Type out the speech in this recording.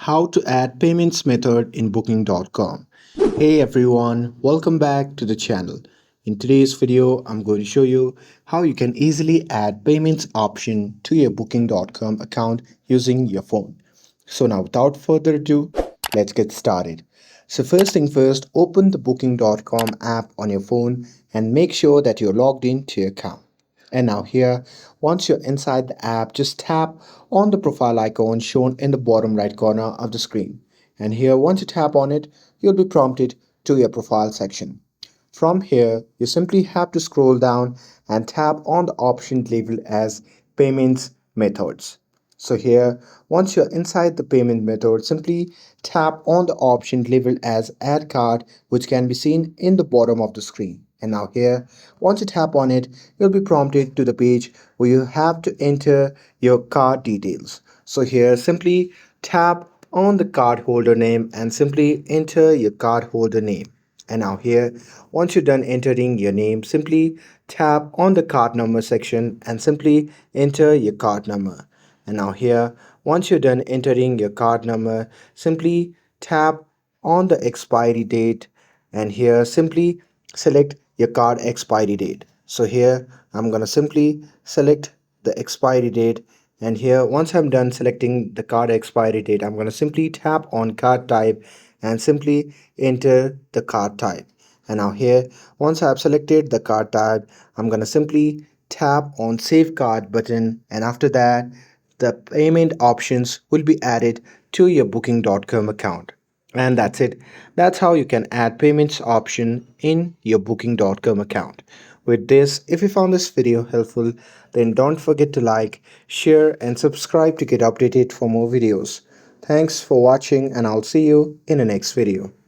How to add payments method in booking.com. Hey everyone, welcome back to the channel. In today's video, I'm going to show you how you can easily add payments option to your booking.com account using your phone. So now without further ado, let's get started. So first thing first, open the booking.com app on your phone and make sure that you're logged into your account. And now here, once you're inside the app, just tap on the profile icon shown in the bottom right corner of the screen. And here, once you tap on it, you'll be prompted to your profile section. From here, you simply have to scroll down and tap on the option labeled as Payments Methods. So here, once you're inside the payment method, simply tap on the option labeled as Add Card, which can be seen in the bottom of the screen. And now here, once you tap on it, you'll be prompted to the page where you have to enter your card details. So here, simply tap on the card holder name and simply enter your card holder name. And now here, once you're done entering your name, simply tap on the card number section and simply enter your card number. And now here, once you're done entering your card number, simply tap on the expiry date and here simply select your card expiry date. So here I'm gonna simply select the expiry date, and here once I'm done selecting the card expiry date, I'm gonna simply tap on card type and simply enter the card type. And now here, once I've selected the card type, I'm gonna simply tap on save card button, and after that the payment options will be added to your booking.com account. And that's it. That's how you can add payments option in your booking.com account. With this, if you found this video helpful, then don't forget to like, share and subscribe to get updated for more videos. Thanks for watching, and I'll see you in the next video.